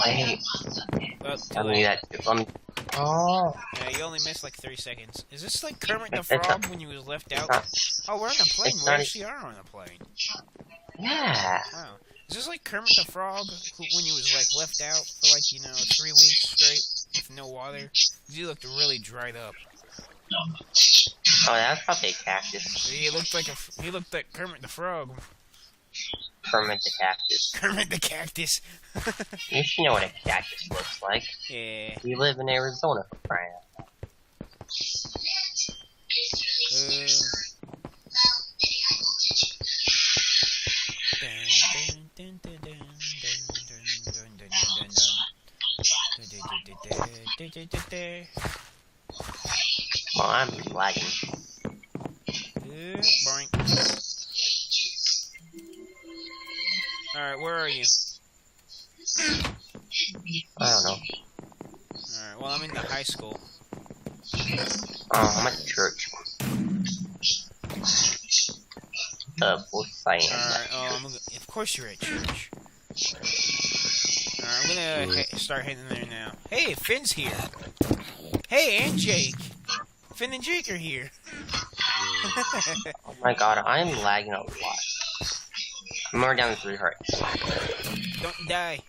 Wait. Tell me that. Oh. Yeah, you only missed like 3 seconds. Is this like Kermit the Frog when you was left out? Oh, we're on a plane. We actually are on a plane. Yeah. Wow. Is this like Kermit the Frog when you was like left out for like 3 weeks straight with no water? You looked really dried up. Oh, that's probably a cactus. He looked like Kermit the Frog. Kermit the cactus. Kermit the cactus. You should know what a cactus looks like. Yeah. We live in Arizona for crying out loud. Well, I'm lagging. Boink. Alright, where are you? I don't know. Alright, well, I'm in the high school. Oh, I'm at the church. Both sides. Alright, of course you're at church. Alright, I'm gonna start heading there now. Hey, Finn's here! Hey, and Jake! Finn and Jake are here! Oh my god, I'm lagging a lot. I'm already down to 3 hearts. Don't die.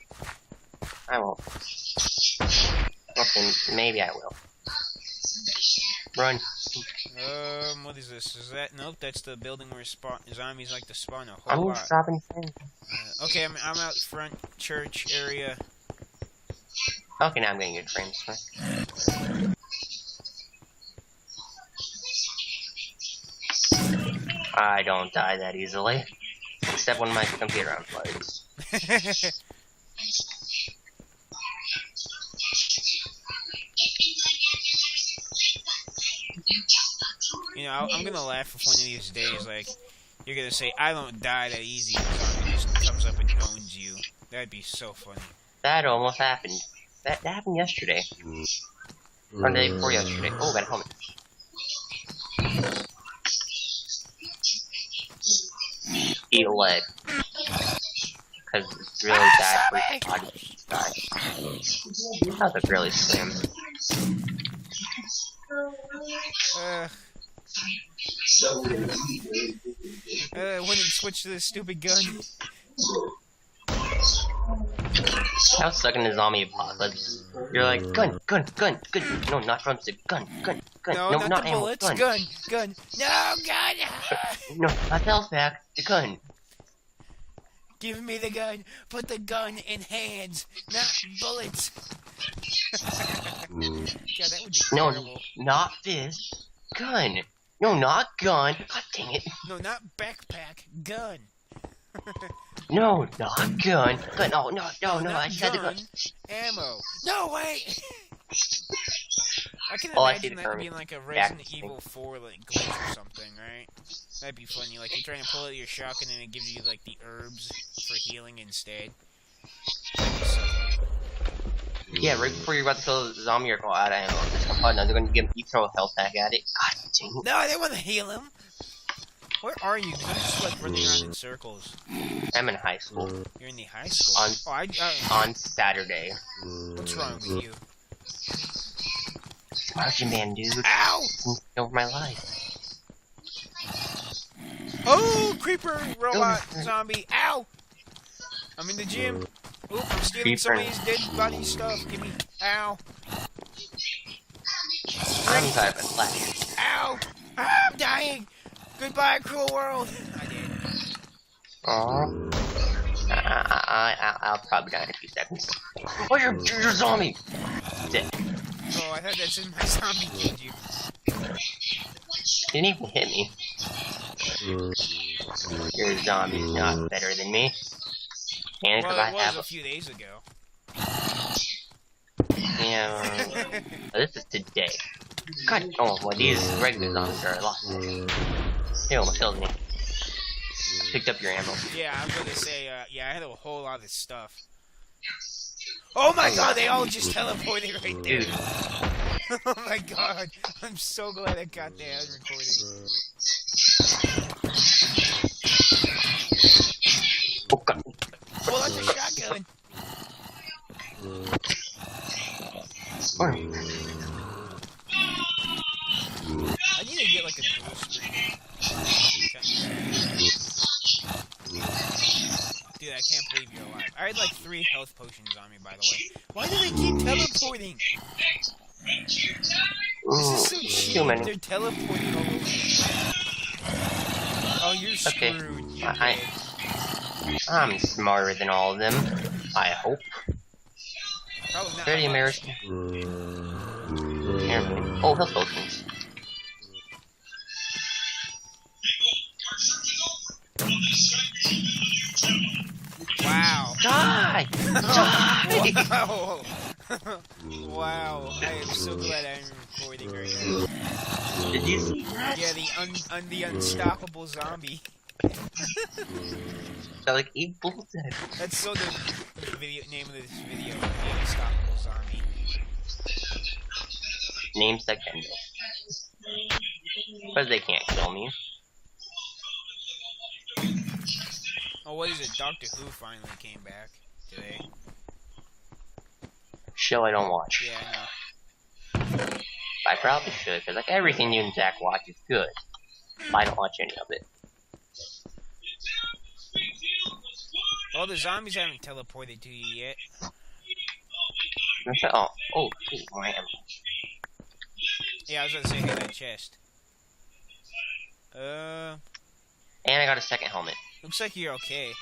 I won't. Okay, maybe I will. Run. What is this? Is that? Nope, that's the building where zombies like to spawn a whole lot. I'm stopping things. Okay, I'm out front, church area. Okay, now I'm getting a transfer. I don't die that easily. Except when my computer unplugs. I'm gonna laugh if one of these days, like, you're gonna say, I don't die that easy, and zombie just comes up and owns you. That'd be so funny. That almost happened. That happened yesterday. Or the day before yesterday. Oh, got a helmet. Eat a leg. Because it's really bad for your body to die. That was really slim. When did switch to this stupid gun? I was stuck in the zombie apocalypse. You're like, gun. No, not drumstick. Gun. No, not the bullets. Gun. No, gun! No, not the health pack. The gun. Give me the gun. Put the gun in hands, not bullets. Yeah, that would be terrible. No, not this. Gun. No, not gun. God dang it. No, not backpack. Gun. No, not gun. Gun. No, I said the gun. Ammo. No, wait. I can imagine that being like a Resident Evil 4 like glitch or something, right? That'd be funny. Like you're trying to pull out your shotgun and it gives you like the herbs for healing instead. Yeah, right before you're about to kill the zombie, you're going out of ammo. Now they're going to you throw a health pack at it. God dang it. No, I didn't want to heal him. Where are you? I'm just like running around in circles. I'm in high school. You're in the high school? On Saturday. What's wrong with you? Marching man, dude. Ow! Over my life. Oh, creeper, robot, zombie. Ow! I'm in the gym. Oop, I'm stealing somebody's dead body stuff. Give me. Ow. I'm tired of flash. Ow! Ah, I'm dying! Goodbye, cruel world! I did. Aww. I'll probably die in a few seconds. Oh, you're a zombie! Dead. Oh, I thought that's in my zombie killed you. Didn't even hit me. Your zombie's not better than me. And well, it was a few days ago. Yeah. This is today. God, oh, well, these regular zombies are a lot. He almost killed me. Picked up your ammo. Yeah, I was gonna say, yeah, I had a whole lot of stuff. Oh my god, they all just teleported right there. Dude. Oh my god, I'm so glad I got that recording. Oh god. Pull out the shotgun. Or, I need to get like a dual screen. Dude, I can't believe you're alive. I had like 3 health potions on me, by the way. Why do they keep teleporting? This is so cheap. They're teleporting all over the place. Oh, you're screwed. Okay. I'm smarter than all of them. I hope. Probably not. Very American. Oh, health potions. Wow. Die! Die! Wow. Wow. I am so glad I'm recording right now. Did you see that? Yeah, the unstoppable zombie. Got like 8 bullets in it. That's so the name of this video, the unstoppable zombie. Names that can do. But they can't kill me. Oh, what is it? Doctor Who finally came back today. Show I don't watch. Yeah, I know. I probably should, because like everything you and Zach watch is good. I don't watch any of it. Well, the zombies haven't teleported to you yet. Oh, gee, wham. Yeah, I was gonna say, hey, that chest. And I got a second helmet. Looks like you're okay.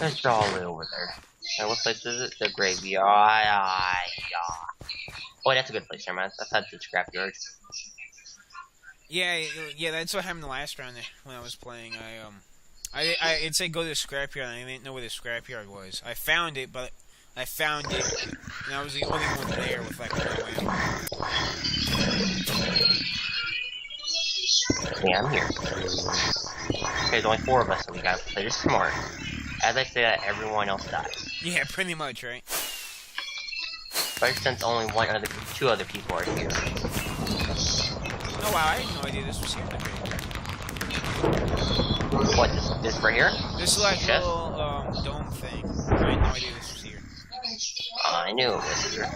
There's all the way over there. Now, what place is it? The graveyard. Oh, that's a good place, man. That's the scrapyard. Yeah, that's what happened the last round when I was playing. It said go to the scrapyard, and I didn't know where the scrapyard was. I found it, and I was the only one there with like no ammo. Yeah, I'm here. Okay, there's only 4 of us, so we gotta play this smart. As I say that, everyone else dies. Yeah, pretty much, right? But since only 2 other people are here. Oh wow, I had no idea this was here. What, this right here? This like chest? little dome thing. I had no idea this was here. I knew it was here.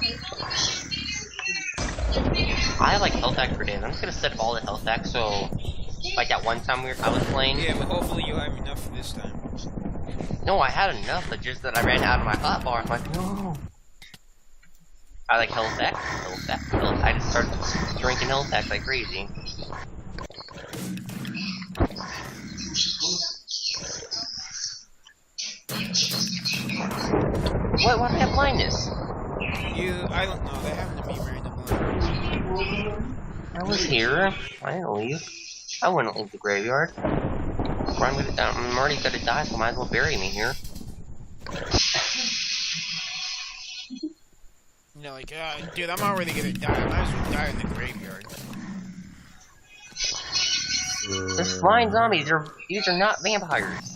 I have like health packs for days. I'm just gonna set up all the health packs so, like that one time I was playing. Yeah, but hopefully you'll have enough for this time. No, I had enough, but just that I ran out of my hot bar. I'm like, no. I like health packs. I just started drinking health packs like crazy. What? Why do I have blindness? I don't know. They happen to be randomly. I was here. I didn't leave. I wouldn't leave the graveyard. I'm already gonna die, so might as well bury me here. You know, like, dude, I'm already gonna die. I might as well die in the graveyard. They're flying zombies. These are not vampires.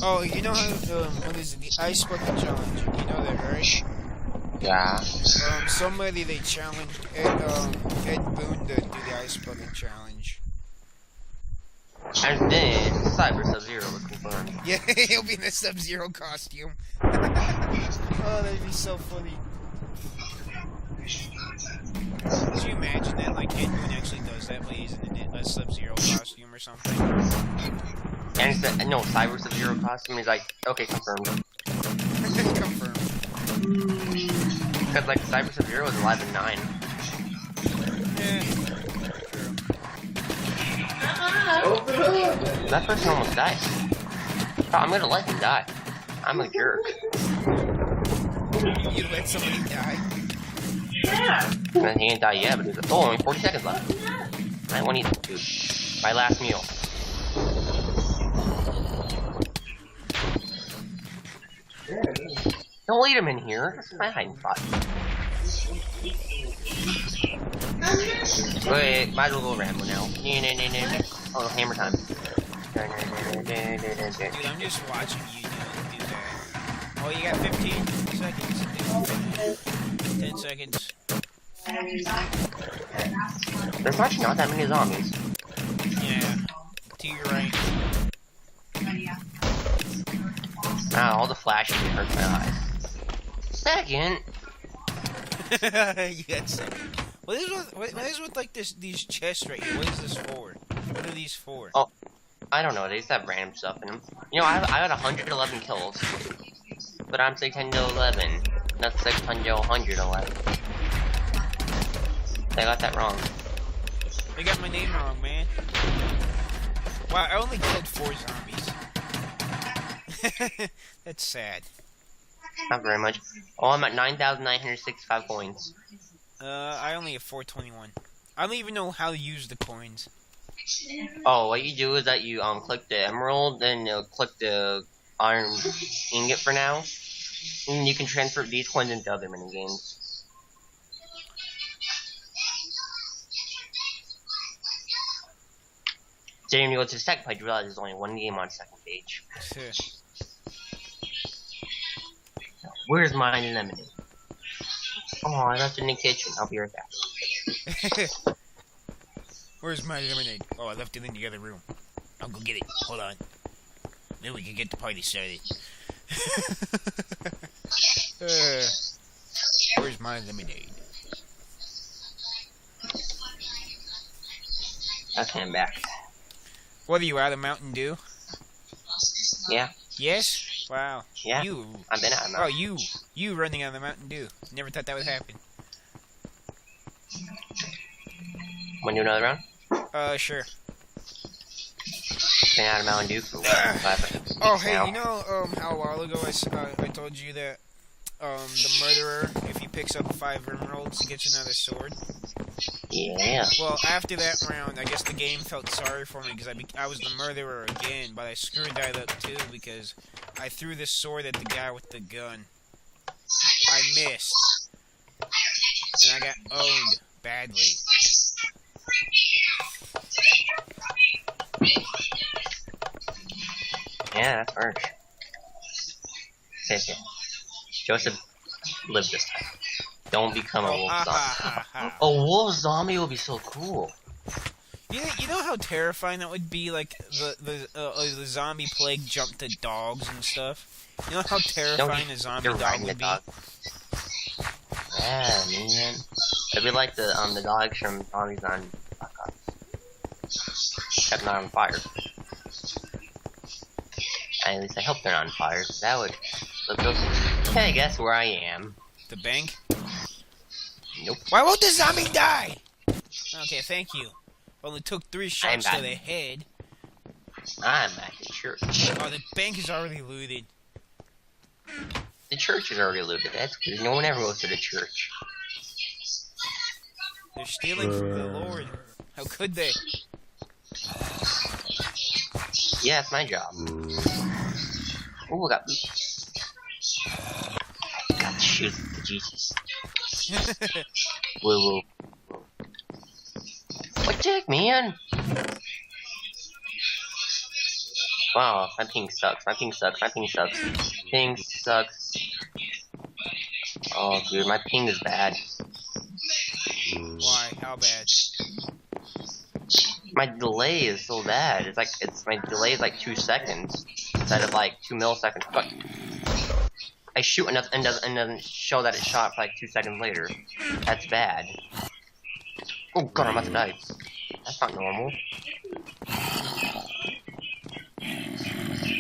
Oh, you know how, what is it, the Ice Bucket Challenge? You know that, right? Yeah. Somebody, they challenged Ed Boon to do the Ice Bucket Challenge. And then, Cyber Sub-Zero was confirmed. Yeah, he'll be in the Sub-Zero costume. Oh, that'd be so funny. Could you imagine that, like, Ed Boon actually does that, but he's in a Sub-Zero costume or something? And no, Cyber Sub-Zero costume is like, okay, confirmed. Confirmed. Because, like, Cyber Sub-Zero is alive at 9. Yeah. That person almost died. Oh, I'm gonna let him die. I'm a jerk. You let somebody die? Yeah. He ain't died yet, but he's like, oh, only 40 seconds left. I want to eat food. My last meal. Don't lead him in here. That's my hiding spot. Wait, might as well go Rambo now. Oh, hammer time. Dude, I'm just watching you do that. Oh, well, you got 15 seconds. 10 seconds. There's actually not that many zombies. Yeah. To your right. Ah, all the flashing hurts my eyes. Second. You got second. What is with like these chests right here? What is this for? What are these for? Oh, I don't know. They just have random stuff in them. You know, I got 111 kills, but I'm 611, not 111. I got that wrong. They got my name wrong, man. Wow, I only killed 4 zombies. That's sad. Not very much. Oh, I'm at 9,965 coins. I only have 421. I don't even know how to use the coins. Oh, what you do is that you click the emerald, then you click the iron ingot for now, and you can transfer these coins into other mini games. Then when you go to the second page, you realize there's only one game on the second page. Where's my lemonade? Oh, I left it in the kitchen. I'll be right back. Where's my lemonade? Oh, I left it in the other room. I'll go get it. Hold on. Then we can get the party started. Where's my lemonade? Okay, I'm back. What are you, out of Mountain Dew? Yeah. Yes? Wow. Yeah. I've been out of Mountain Dew. Oh, you running out of Mountain Dew. Never thought that would happen. Want to do another round? Sure. Been out of Mountain Dew for what? Oh, hey, now. You know, how a while ago I told you that, the murderer, if he picks up 5 emeralds, gets another sword? Yeah. Well, after that round, I guess the game felt sorry for me because I was the murderer again, but I screwed that up too because I threw this sword at the guy with the gun. I missed. And I got owned badly. Yeah, that hurt. Okay. Joseph lived this time. Don't become a wolf zombie. A wolf zombie would be so cool. You know how terrifying that would be? Like the zombie plague jumped to dogs and stuff. You know how terrifying a zombie dog would be? Yeah, man. It'd be like the dogs from Zombies on Black Ops. Except not on fire. At least I hope they're not on fire. That would. Let's go. Okay, guess where I am. The bank? Nope. Why won't the zombie die? Okay, thank you. Only took 3 shots to the head. I'm at the church. Oh, the bank is already looted. The church is already looted. That's good. No one ever goes to the church. They're stealing from the Lord. How could they? Yeah, it's my job. Oh, I got beat. Got to shoot the Jesus. Whoa. What the heck, man? Wow, my ping sucks. Ping sucks. Oh, dude, my ping is bad. Why? How bad? My delay is so bad. My delay is like 2 seconds instead of like 2 milliseconds. But I shoot and doesn't show that it shot for like 2 seconds later. That's bad. Oh god, I'm about to die. That's not normal.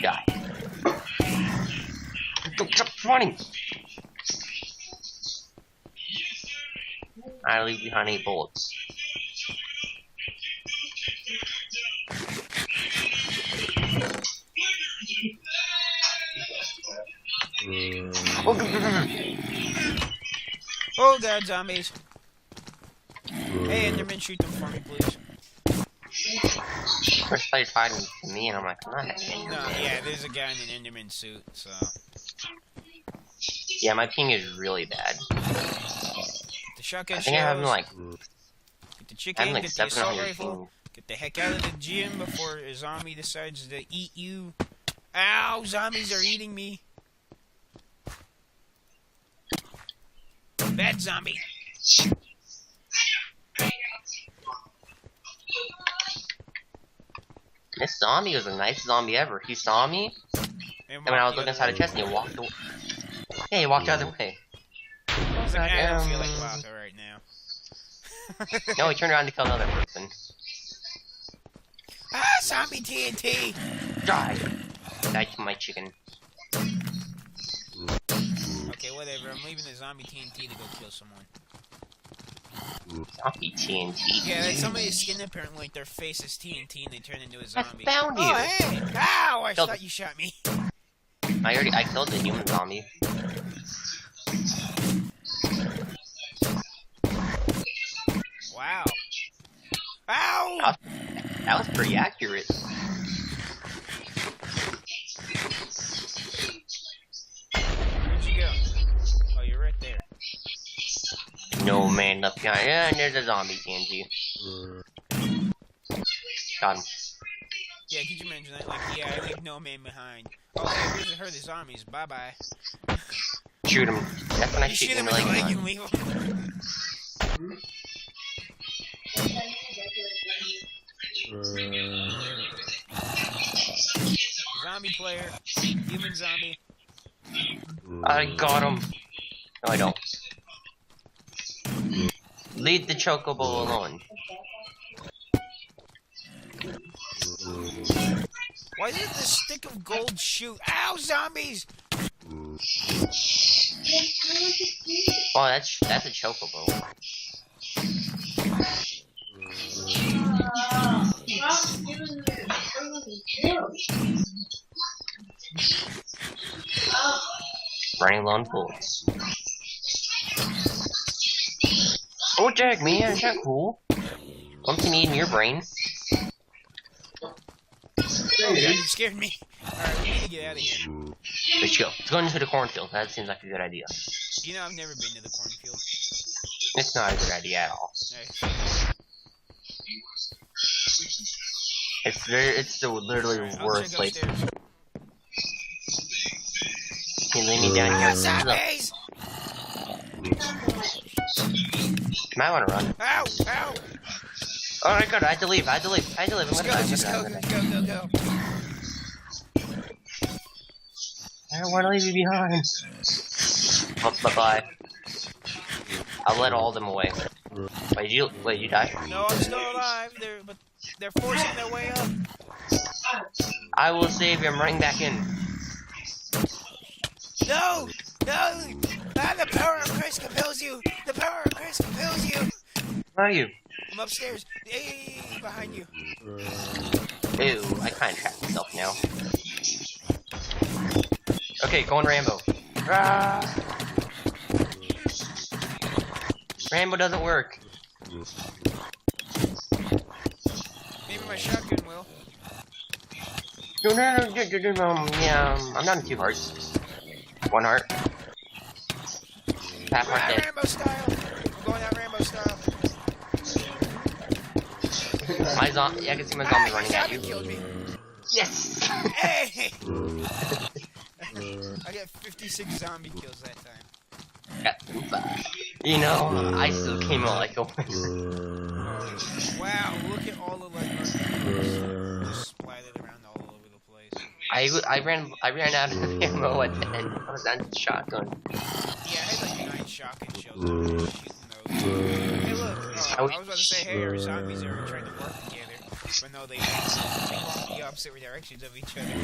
Die. Don't stop running! I leave behind 8 bullets. Oh god, zombies. Hey, Enderman, shoot them for me, please. First player's fighting to me, and I'm like, I'm not an Enderman. No, yeah, there's a guy in an Enderman suit, so. Yeah, my ping is really bad. The shotgun I think I'm having like. Get the chicken, like get the assault 700 rifle, ping. get the heck out of the gym before a zombie decides to eat you. Ow, zombies are eating me. Bad zombie. This zombie was the nicest zombie ever. He saw me, and when I was looking inside the chest, and he walked away. Yeah, he walked the other way. I was like, I don't feel like Waka right now. No, he turned around to kill another person. Ah, zombie TNT! Die! Died to my chicken. Okay, whatever. I'm leaving the zombie TNT to go kill someone. Zombie TNT? Yeah, like somebody's skin apparently, like their face is TNT and they turn into a zombie. I found you! Oh, hey! Ow! I thought you shot me. I killed the human zombie. Wow. Ow! That was pretty accurate. Where'd you go? Oh, you're right there. No man left behind. Yeah, and there's a zombie TNT. Got him. Yeah, could you mention that? Like, yeah, I leave no man behind. Oh, hey, where's her? The zombies. Bye-bye. Shoot him. That's when I shoot him in the leg. You leave him. Zombie player. Human zombie. I got him. No, I don't. Leave the chocobo alone. Why did the stick of gold shoot? Ow, zombies! Oh, that's a chocobo. Running low on bullets. Oh, Jack, man, is that cool? Come to me in your brain. Oh, God, you scared me. Alright, we need to get out of here. Let's go. Let's go into the cornfield. That seems like a good idea. You know, I've never been to the cornfield. It's not a good idea at all. It's the literally worst place. Upstairs. Can you lay me down here? Zombies! You might want to run. Ow! Ow! Oh my god, I had to leave. I'm gonna die. Go. I don't want to leave you behind. Oh, bye-bye. I'll let all of them away. Wait, you die? No, I'm still alive. They're forcing their way up. I will save you. I'm running back in. No! Ah, the power of Christ compels you! The power of Christ compels you! Where are you? I'm upstairs. Hey, behind you. Ew, I kinda trapped myself now. Okay, go on Rambo. Ah! Rambo doesn't work. Maybe my shotgun will. Yeah, I'm down to 2 hearts. 1 heart. Half heart dead. Rambo style. I'm going out Rambo style. My zombie, I can see my zombie running at you. Killed me. Yes! Hey! I got 56 zombie kills that time. You know, I still came out like a Wow, look at all the like just splattered around all over the place. I ran out of ammo at the end. I was down to the shotgun. Yeah, I had like 9 shotgun shells. I was shooting those. Hey, look, I was about to say, hey, our zombies are trying to work together, but no, they walk the opposite directions of each other.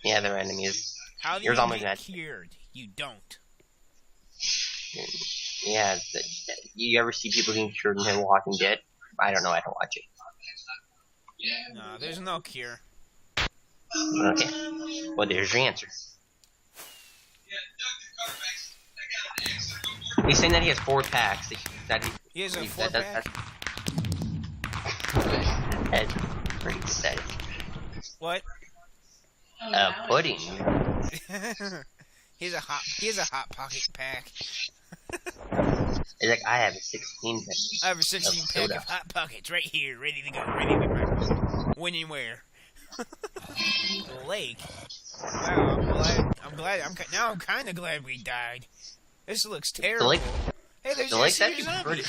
Yeah, they're enemies. How do you get cured? You don't. Yeah, you ever see people getting cured in Walking Dead? I don't know, I don't watch it. No, there's no cure. Okay. Well, there's your answer. He's saying that he has 4 packs. He has a 4-pack? That's pretty pathetic. What? Pudding. He's a hot pocket pack. It's like, I have a 16 pack. I have a 16 pack of hot pockets right here, ready to go, ready to go. When and where? Lake. Wow, I'm glad. Now I'm kind of glad we died. This looks terrible. Hey, there's your actually zombie. Pretty...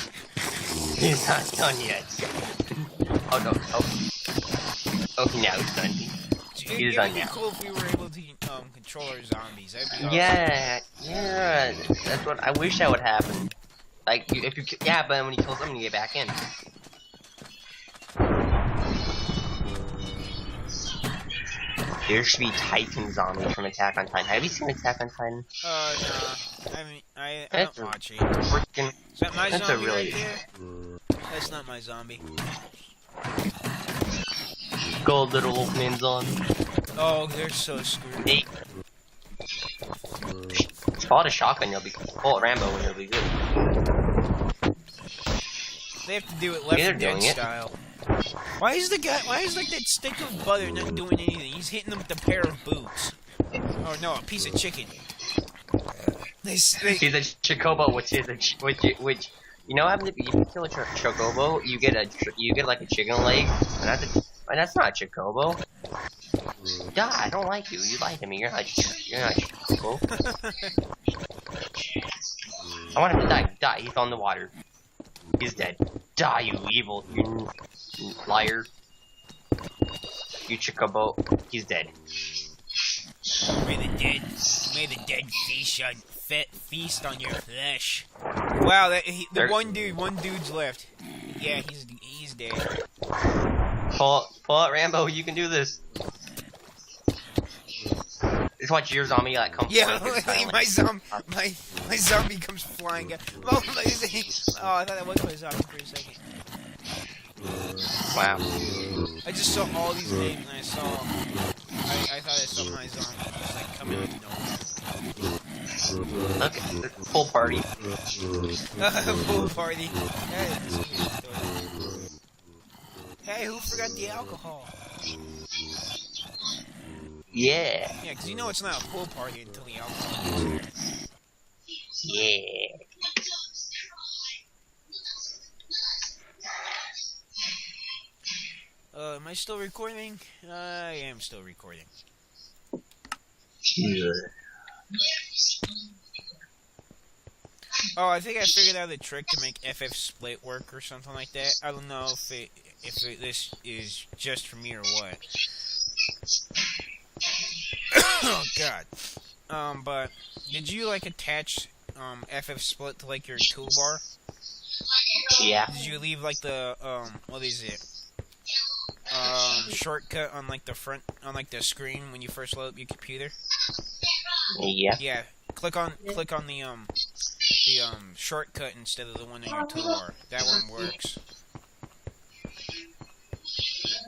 He's not done yet. Oh no! Oh, now he's done. He's done now. It'd be cool if we were able to control our zombies. That'd be awesome. Yeah. That's what I wish that would happen. Like, if you, yeah, but when you kill someone, you get back in. There should be Titan zombies from Attack on Titan. Have you seen Attack on Titan? No. I mean, I don't watch it. Freaking, is that my zombie right there? That's not my zombie. Gold little wolfman zombie. Oh, they're so screwed. Hey. Pull out a shotgun, you'll be pull out Rambo and you'll be good. They have to do it Left 4 Dead style. Why is like that stick of butter not doing anything? He's hitting them with a pair of boots. Oh no, a piece of chicken. He's a chocobo, which you know, if you kill a chocobo, you get like a chicken leg, and that's not a chocobo. God, I don't like you. You lie to me. You're not chocobo. I want him to die. Die. He's on the water. He's dead. Die, you evil, you liar. You chocobo. He's dead. May the dead feast on your flesh. Wow, one dude's left. Yeah, he's dead. Pull out Rambo, you can do this. Just watch your zombie come flying. My zombie comes flying out. Oh, I thought that was my zombie for a second. Wow. I just saw all these names and I thought I saw my zombie just like coming out of nowhere. Okay, full party. Full party. Hey, who forgot the alcohol? Yeah. Yeah, because you know it's not a pool party until the alcohol is. Yeah. Am I still recording? I am still recording. Yeah. Oh, I think I figured out the trick to make FF Split work or something like that. I don't know if this is just for me or what. Oh god. But did you like attach FF Split to like your toolbar? Yeah. Did you leave like the what is it? Shortcut on like the front on like the screen when you first load up your computer? Yeah. Yeah. Click on the shortcut instead of the one on your toolbar. That one works.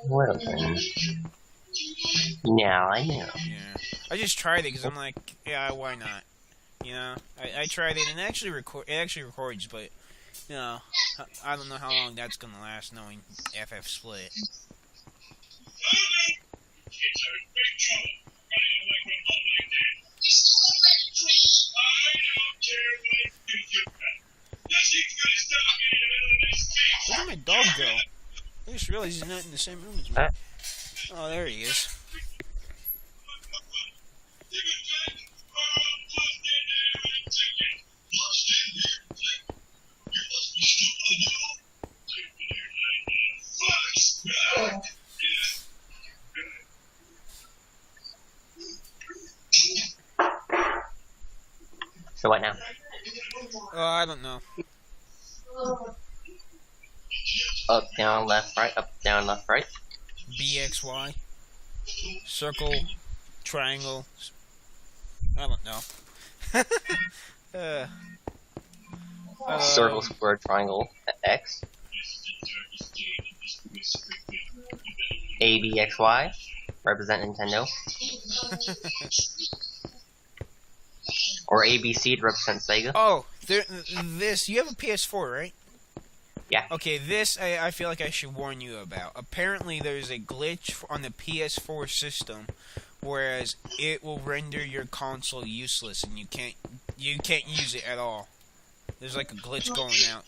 Well then. Now I know. Yeah. I just tried it because I'm like, yeah, why not? You know, I tried it and it actually records, but you know, I don't know how long that's gonna last knowing FF Split. Where did my dog go? I just realized he's not in the same room as me. Oh, there he is. So what now? I don't know. Up, down, left, right. Up, down, left, right. BXY. Circle. Triangle. I don't know. Circle, square, triangle, X. A, B, X, Y. Represent Nintendo. Or ABC to represent Sega. Oh, this. You have a PS4, right? Yeah. Okay, this I feel like I should warn you about. Apparently, there's a glitch on the PS4 system, whereas it will render your console useless, and you can't use it at all. There's like a glitch going out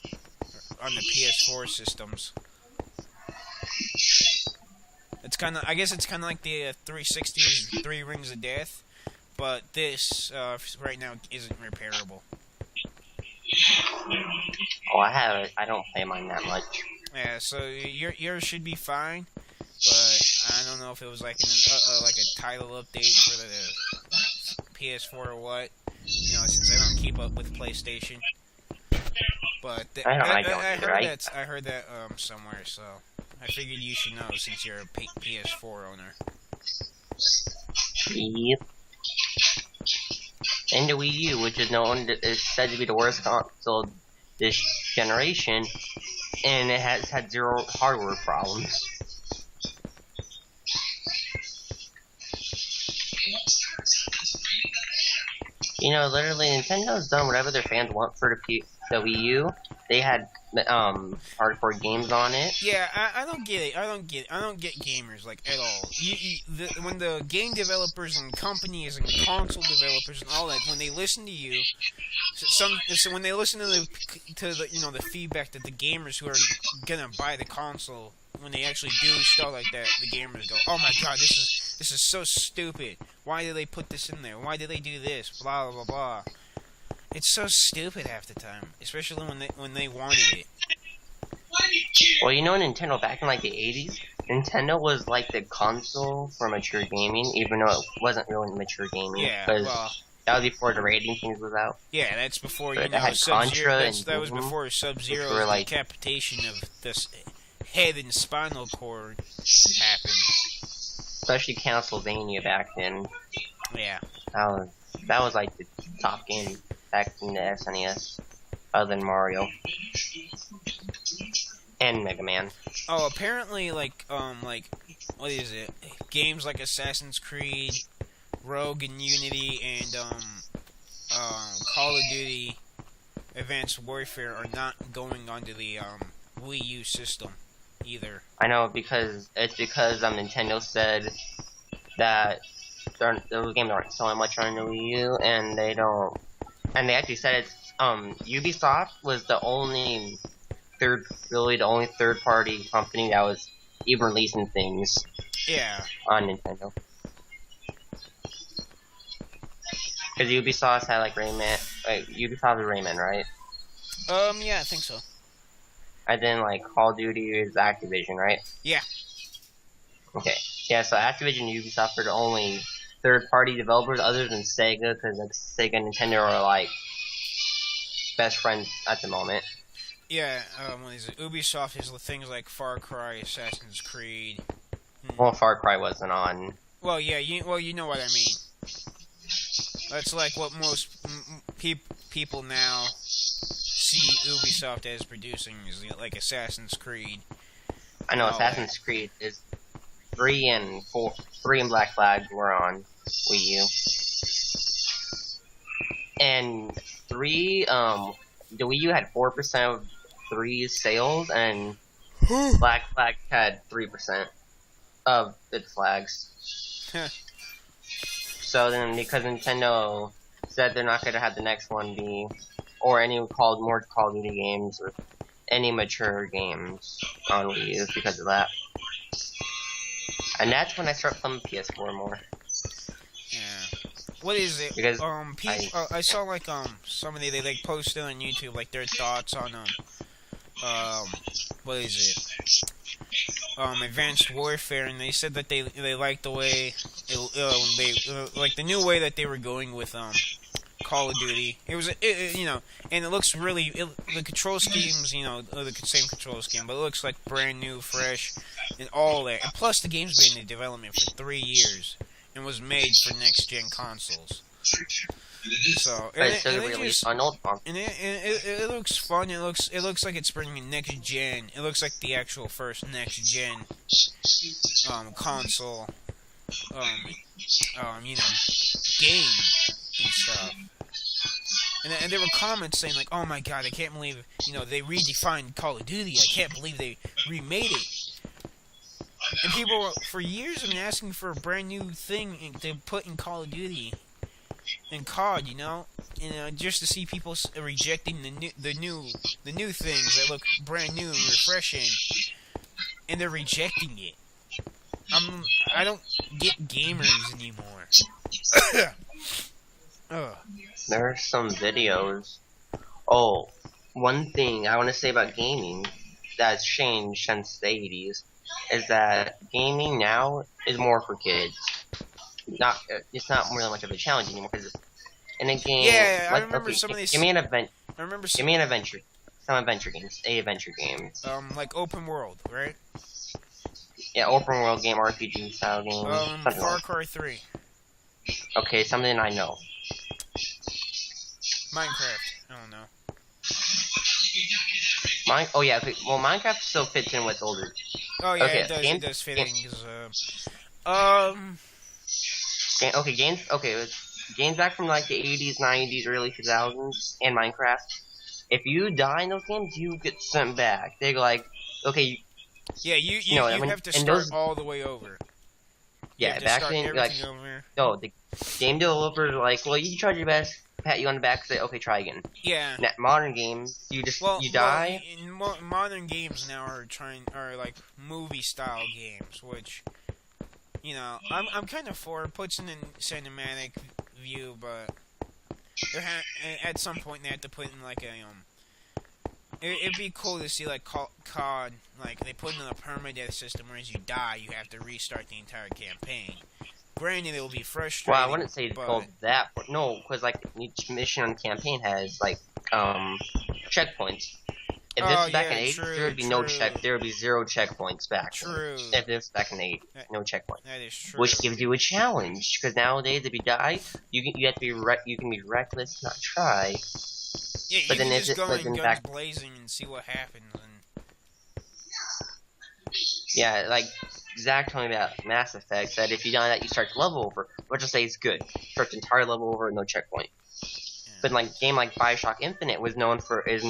on the PS4 systems. It's kind of, I guess it's kind of like the 360's 3 Rings of Death, but this right now isn't repairable. Oh, I have it. I don't play mine that much. Yeah, so yours should be fine, but I don't know if it was like like a title update for the PS4 or what. You know, since I don't keep up with PlayStation. But I heard that somewhere, so I figured you should know since you're a PS4 owner. Yep. And the Wii U, which is said to be the worst console this generation, and it has had 0 hardware problems. You know, literally, Nintendo's done whatever their fans want for the Wii U. They had hardcore games on it. Yeah, I don't get it. I don't get gamers like at all. When the game developers and companies and console developers and all that, when they listen to you, when they listen to the you know the feedback that the gamers who are gonna buy the console, when they actually do stuff like that, the gamers go, "Oh my god, this is so stupid. Why did they put this in there? Why did they do this? Blah blah blah." It's so stupid half the time, especially when they wanted it. Well, you know, Nintendo back in like the 80s, Nintendo was like the console for mature gaming, even though it wasn't really mature gaming. Yeah, well, that was before the rating things was out. Yeah, that's before you know Sub-Zero. That was before Sub-Zero's like, decapitation of this head and spinal cord happened. Especially Castlevania back then. Yeah. That was like the top game back in the SNES, other than Mario and Mega Man. Oh, apparently, like what is it? Games like Assassin's Creed, Rogue and Unity, and Call of Duty, Advanced Warfare are not going onto the Wii U system either. I know because Nintendo said that those games aren't selling much on the Wii U, and they don't. And they actually said it's Ubisoft was the only third-party company that was even releasing things. Yeah. On Nintendo. Because Ubisoft had like Rayman. Ubisoft is Rayman, right? Yeah, I think so. And then like Call of Duty is Activision, right? Yeah. Okay. Yeah, so Activision and Ubisoft are the only third-party developers other than Sega, because like Sega and Nintendo are like best friends at the moment. Yeah, what is it? Ubisoft is things like Far Cry, Assassin's Creed. Well, Far Cry wasn't on. Well, yeah, you know what I mean. That's like what most people now see Ubisoft as producing, is like Assassin's Creed. I know Assassin's Creed is 3 and Black Flag were on Wii U. And 3, the Wii U had 4% of 3's sales, and Black Flag had 3% of its flags. So then, because Nintendo said they're not going to have the next one be, or any more Call of Duty games, or any mature games on Wii U because of that. And that's when I start playing PS4 more. Yeah. What is it? Because I saw like somebody they like posted on YouTube like their thoughts on what is it? Advanced Warfare, and they said that they liked the way like the new way that they were going with Call of Duty. It was you know, and it looks really the control schemes, you know, the same control scheme, but it looks like brand new, fresh, and all that. And plus, the game's been in development for 3 years and was made for next gen consoles. So it looks fun. It looks like it's bringing next gen. It looks like the actual first next gen console you know, game and stuff. And there were comments saying like, "Oh my god, I can't believe, you know, they redefined Call of Duty. I can't believe they remade it." And people for years have been asking for a brand new thing to put in Call of Duty and COD, you know, just to see people rejecting the new things that look brand new and refreshing, and they're rejecting it. I don't get gamers anymore. There are some videos. Oh, one thing I want to say about gaming that's changed since the 80s is that gaming now is more for kids. It's not really much of a challenge anymore because in a game. Yeah, I remember some of these. Give me an event. I remember give me an adventure. Some adventure games. Adventure games. Like open world, right? Yeah, open world game, RPG style game. Far Cry 3. Okay, something I know. Minecraft. I don't know. Oh yeah, well Minecraft still fits in with older. Oh yeah, okay, it does fit in because games back from like the 80s, 90s, early 2000s, and Minecraft. If you die in those games, you get sent back. They're like, okay. You have to start all the way over. Yeah, back then, like, no, the game developers are like, well, you tried your best, pat you on the back, say, okay, try again. Yeah. Now, modern games, you die. Modern games now are like movie style games, which, you know, I'm kind of for. It puts in a cinematic view, but at some point they have to put in like a It'd be cool to see like COD, like they put in a permadeath system where as you die, you have to restart the entire campaign. Granted, it'll be frustrating. Well, I wouldn't say it's called that, but no, because like each mission on the campaign has like checkpoints. If this is back in 8, there would be there would be 0 checkpoints back. True. If this is back in 8, no checkpoint. That is true. Which gives you a challenge, because nowadays if you die, you have to be you can be reckless, not try. Yeah, you can just go in guns blazing and see what happens. Yeah, like Zach told me about Mass Effect, that if you die that you start the level over, which I'll say is good. Start the entire level over with no checkpoint. Yeah. But like a game like Bioshock Infinite was known for it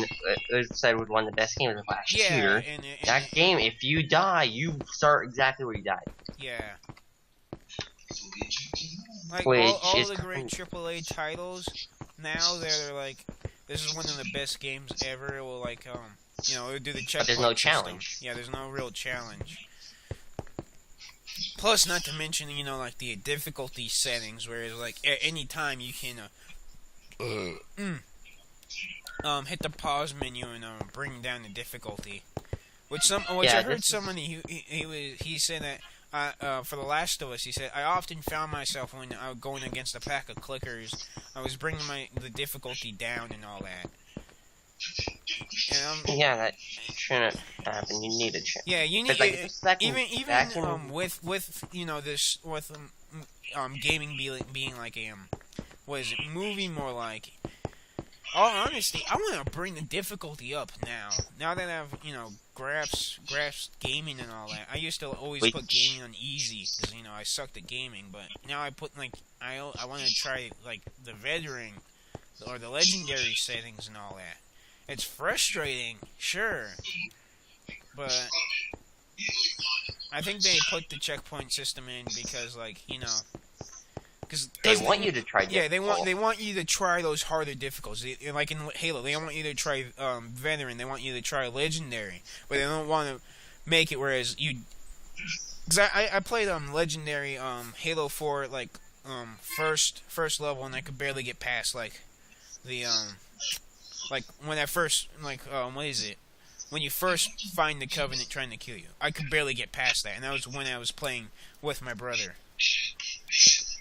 was said was one of the best games of last year. That game, if you die, you start exactly where you died. Yeah. Like which all the great AAA titles now, they're like, this is one of the best games ever. It will like you know, it would do the checkpoint. But there's no challenge. System. Yeah, there's no real challenge. Plus, not to mention, you know, like the difficulty settings, whereas like at any time you can hit the pause menu and bring down the difficulty. Which I heard somebody he said that for The Last of Us, he said, I often found myself when I was going against a pack of clickers, I was bringing the difficulty down and all that. Yeah, that shouldn't happen. You need a chance. Yeah, you need even with you know this with gaming being like a what is it, movie more like. All honesty, I want to bring the difficulty up now. Now that I've, you know, grasped gaming and all that. I used to always put gaming on easy because, you know, I sucked at gaming. But now I put, like, I want to try, like, the veteran or the legendary settings and all that. It's frustrating, sure. But I think they put the checkpoint system in because, like, you know... They want you to try difficult. Yeah, they want you to try those harder difficulties. Like in Halo, they don't want you to try veteran. They want you to try legendary, but they don't want to make it whereas you. Cause I played legendary Halo 4 like first level and I could barely get past like the like when I first like what is it? When you first find the Covenant trying to kill you, I could barely get past that, and that was when I was playing with my brother.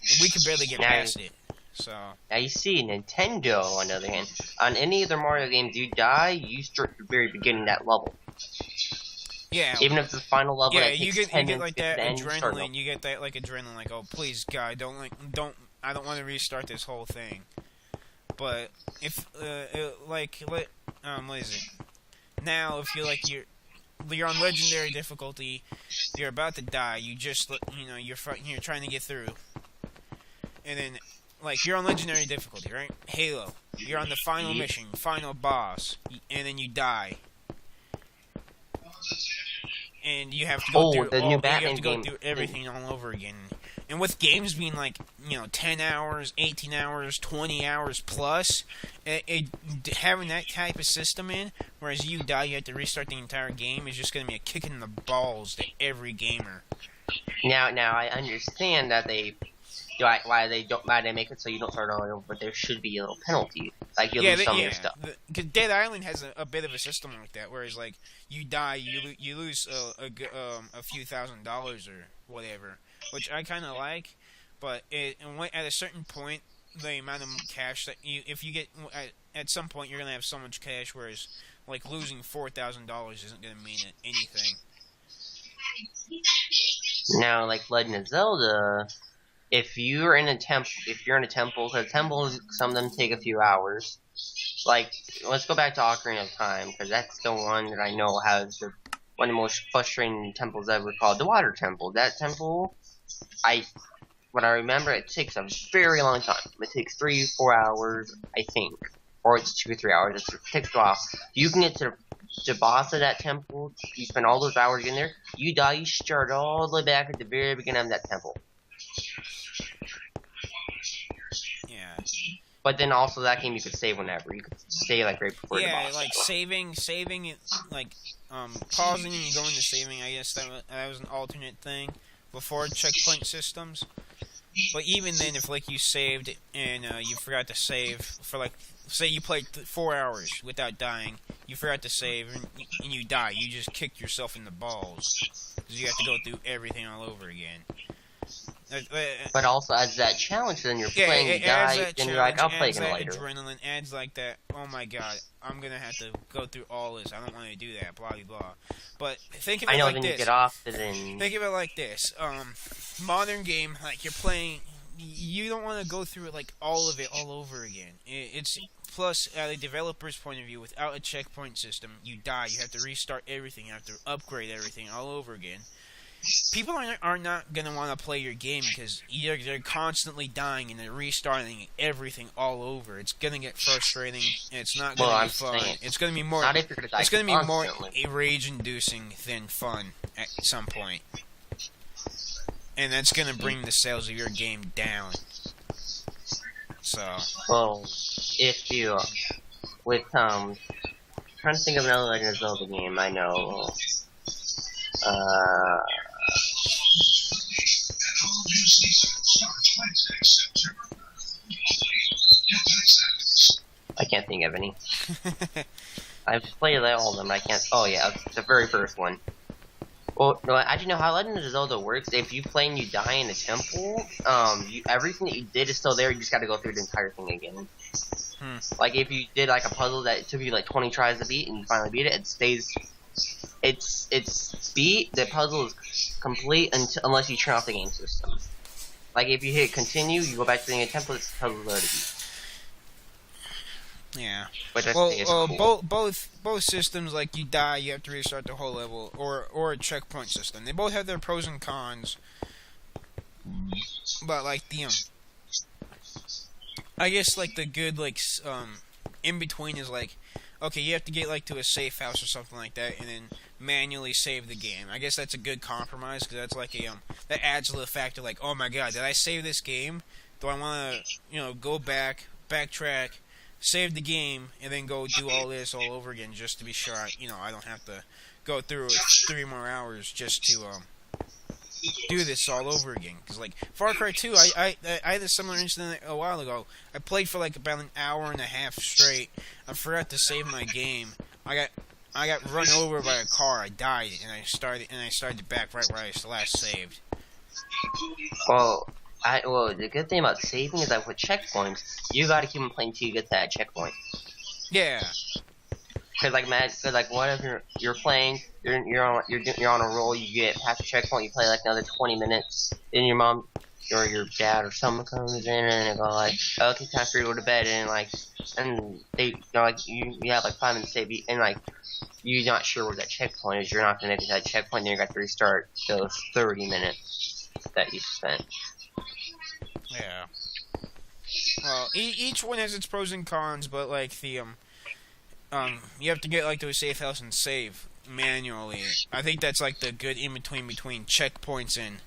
And we could barely get past it. So now you see, Nintendo, on the other hand, on any of their Mario games, you die, you start at the very beginning of that level. Yeah. Even if it's the final level, yeah, you get like that adrenaline. You get that like adrenaline, like, oh please God, I don't want to restart this whole thing. But if what is it? Now, if you're on legendary difficulty, you're about to die. You just you're trying to get through. And then, like, you're on legendary difficulty, right? Halo. You're on the final mission, final boss, and then you die. And you have to go through everything all over again. And with games being like, 10 hours, 18 hours, 20 hours plus, having that type of system in, whereas you die, you have to restart the entire game, is just going to be a kick in the balls to every gamer. Now I understand that they why they make it so you don't start all over, but there should be a little penalty, like you lose some of your stuff. Because Dead Island has a bit of a system like that, whereas like you die, you lose a few $1,000s or whatever, which I kind of like, but at a certain point, the amount of cash that if you get at some point you're gonna have so much cash, whereas like losing $4,000 isn't gonna mean anything. Now, like Legend of Zelda, if you're in a temple, because temples, some of them take a few hours. Like, let's go back to Ocarina of Time, because that's the one that I know has one of the most frustrating temples ever, called the Water Temple. That temple, what I remember, it takes a very long time. It takes 3-4 hours, I think, or it's 2 or 3 hours. It takes a while. You can get to the boss of that temple. You spend all those hours in there. You die. You start all the way back at the very beginning of that temple. Yeah. But then also that game you could save whenever. You could save like right before the boss. Yeah, like saving, like pausing and going to saving. I guess that was an alternate thing before checkpoint systems. But even then, if like you saved and you forgot to save for like, say you played 4 hours without dying, you forgot to save and you die, you just kicked yourself in the balls because you have to go through everything all over again. But also adds that challenge. Then you're playing, you die, and you're like, I'll play again later. Adrenaline adds like that. Oh my god, I'm gonna have to go through all this. I don't want to do that. Blah blah blah. But think of it like this. You get off, and then think of it like this. Modern game, like you're playing, you don't want to go through it like all of it all over again. It's plus at a developer's point of view, without a checkpoint system, you die. You have to restart everything. You have to upgrade everything all over again. People are not going to want to play your game because they're constantly dying and they're restarting everything all over. It's going to get frustrating and it's not going to be fun. It's going to be more rage-inducing than fun at some point. And that's going to bring the sales of your game down. So. Well, if you, trying to think of another Legend of Zelda game I know. I can't think of any. I've played all of them, I can't. Oh yeah, the very first one. Well, no, I actually know how Legend of Zelda works. If you play and you die in a temple, everything that you did is still there. You just got to go through the entire thing again. Like if you did like a puzzle that took you like 20 tries to beat and you finally beat it, it stays. It's beat. The puzzle is complete unless you turn off the game system. Like if you hit continue, you go back to the temple. It's puzzle already beat. Yeah. Which I think is cool. Both systems, like you die, you have to restart the whole level, or a checkpoint system. They both have their pros and cons. But like the I guess like the good in between is like, okay, you have to get like to a safe house or something like that, and then manually save the game. I guess that's a good compromise because that's like that adds to the factor like, oh my god, did I save this game? Do I want to go backtrack, save the game, and then go do all this all over again just to be sure I don't have to go through 3 more hours just to do this all over again. Because like Far Cry 2, I had a similar incident a while ago. I played for like about an hour and a half straight. I forgot to save my game. I got run over by a car. I died, and I started back right where I last saved. Well, the good thing about saving is that with checkpoints, you gotta keep on playing until you get to that checkpoint. Yeah. Cause what if you're playing, you're on a roll, you get past the checkpoint, you play like another 20 minutes, then your mom or your dad or someone comes in and they go like, okay, time for you to go to bed, and they you have like 5 minutes to save, and like you're not sure where that checkpoint is, you're not gonna make it to that checkpoint, then you got to restart those 30 minutes that you spent. Yeah. Well, each one has its pros and cons, but like the you have to get like to a safe house and save manually. I think that's like the good in between checkpoints and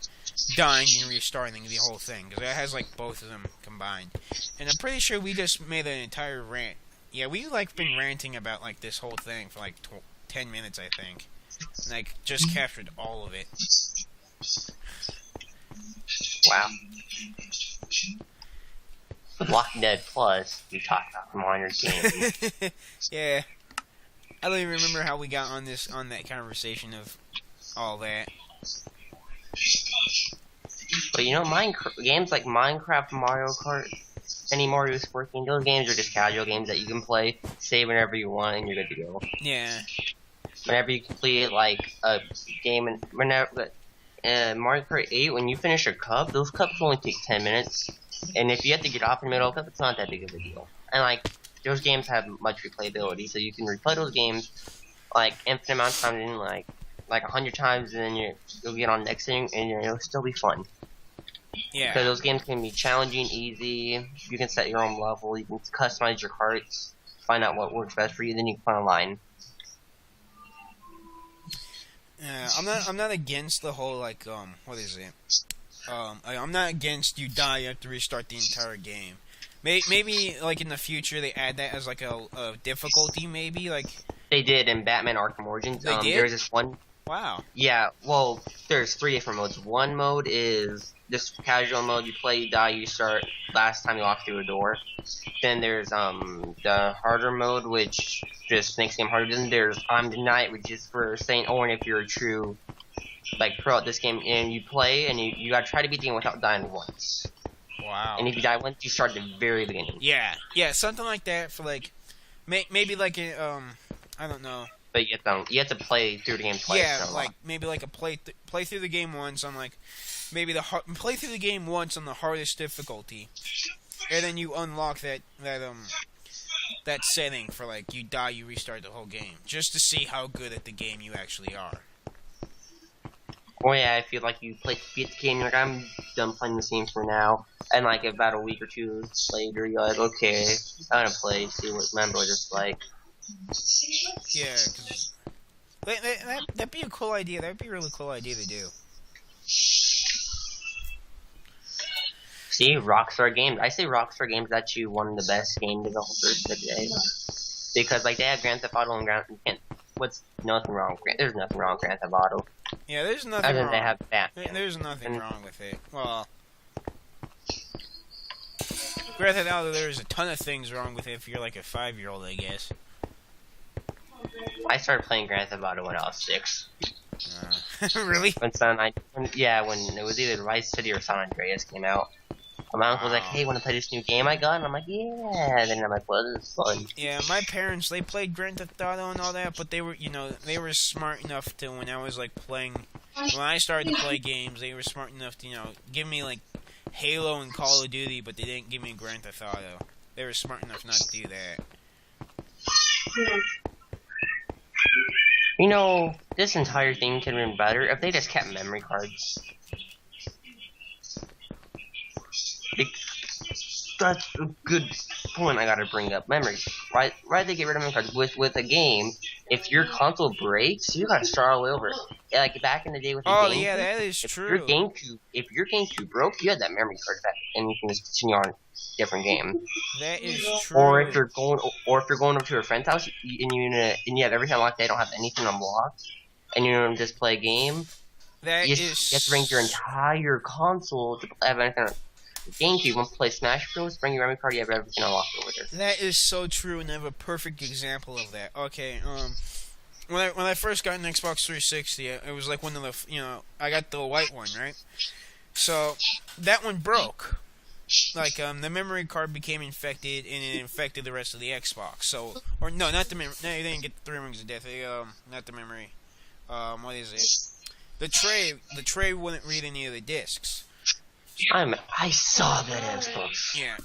dying and restarting the whole thing, because it has like both of them combined. And I'm pretty sure we just made an entire rant. Yeah, we like been ranting about like this whole thing for like 10 minutes, I think, and like just captured all of it. Wow. With Walking Dead Plus, we talked about minor games. Yeah. I don't even remember how we got on that conversation of all that. But you know, games like Minecraft, Mario Kart, any Mario Sports game, those games are just casual games that you can play, save whenever you want, and you're good to go. Yeah. Whenever you complete like a game, and whenever Mario Kart 8, when you finish a cup, those cups only take 10 minutes, and if you have to get off in the middle of a cup, it's not that big of a deal. And like those games have much replayability, so you can replay those games like infinite amount of times, and like 100 times, and then you'll get on the next thing, and it'll still be fun. Yeah. Because those games can be challenging, easy. You can set your own level. You can customize your carts, find out what works best for you. Then you can play online. I'm not against the whole like what is it? I'm not against you die, you have to restart the entire game. Maybe like in the future they add that as like a difficulty. Maybe like they did in Batman Arkham Origins. They did? There's this one. Wow. Yeah. Well, there's 3 different modes. One mode is just casual mode. You play, you die, you start. Last time you walk through a door. Then there's the harder mode, which just makes the game harder. Then there's I'm the Knight, which is for saying, oh, and if you're a true like pro at this game, and you play, and you gotta try to beat the game without dying once. Wow. And if you die once, you start at the very beginning. Yeah, something like that for like maybe like a I don't know. But you have to play through the game twice. Yeah, like maybe like a play through the game once on like maybe play through the game once on the hardest difficulty, and then you unlock that setting for like you die, you restart the whole game just to see how good at the game you actually are. Oh yeah, I feel like you beat the game, you're like, I'm done playing this game for now, and like about a week or 2 later, you're like, okay, I'm gonna play, see what Member is like. Yeah, cause that'd be a cool idea. That'd be a really cool idea to do. See, Rockstar Games. I say Rockstar Games is actually one of the best game developers today. Because like they have Grand Theft Auto and there's nothing wrong with Grand Theft Auto. Yeah, there's nothing other wrong. than they have Batman. There's nothing wrong with it. Well, Grand Theft Auto, there's a ton of things wrong with it if you're like a 5-year-old, I guess. I started playing Grand Theft Auto when I was 6. Really? When it was either Vice City or San Andreas came out. My uncle was like, hey, wanna play this new game I got? And I'm like, yeah. And then I'm like, well, this is fun. Yeah, my parents, they played Grand Theft Auto and all that, but they were smart enough to, when I was like when I started to play games, they were smart enough to, give me like Halo and Call of Duty, but they didn't give me Grand Theft Auto. They were smart enough not to do that. You know, this entire thing could have been better if they just kept memory cards. That's a good point I gotta bring up. Memories. Why did they get rid of memory cards? With a game, if your console breaks, you gotta start all over. Like back in the day with the GameCube. Oh yeah, that is true. If your GameCube broke, you had that memory card back, and you can just continue on a different game. That is true. Or if you're going up to a friend's house and you have everything unlocked, they don't have anything unlocked, and you're gonna just play a game. You have to bring your entire console to have anything. GameCube, want to play Smash Bros, bring your memory card, you have everything unlocked over there. That is so true, and I have a perfect example of that. Okay, when I first got an Xbox 360, it was like one of the, I got the white one, right? So, that one broke. Like, the memory card became infected, and it infected the rest of the Xbox. So, or no, not the memory, no, you didn't get the 3 Rings of Death, not the memory. What is it? The tray wouldn't read any of the discs. I saw that Xbox. Yeah.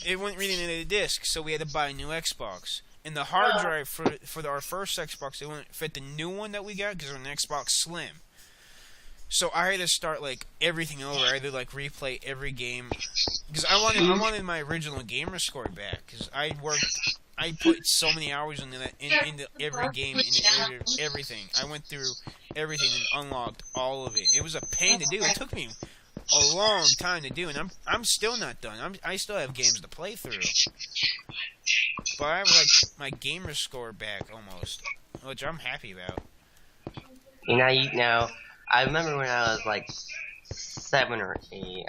It wouldn't read any of the discs, so we had to buy a new Xbox. And the hard drive for our first Xbox, it wouldn't fit the new one that we got because it was an Xbox Slim. So I had to start like everything over. I had to like replay every game because I wanted my original gamer score back because I put so many hours into every game, into everything. I went through everything and unlocked all of it. It was a pain to do. It took me a long time to do, and I'm still not done. I still have games to play through. But I have like my gamer score back almost, which I'm happy about. Now, I remember when I was like 7 or 8.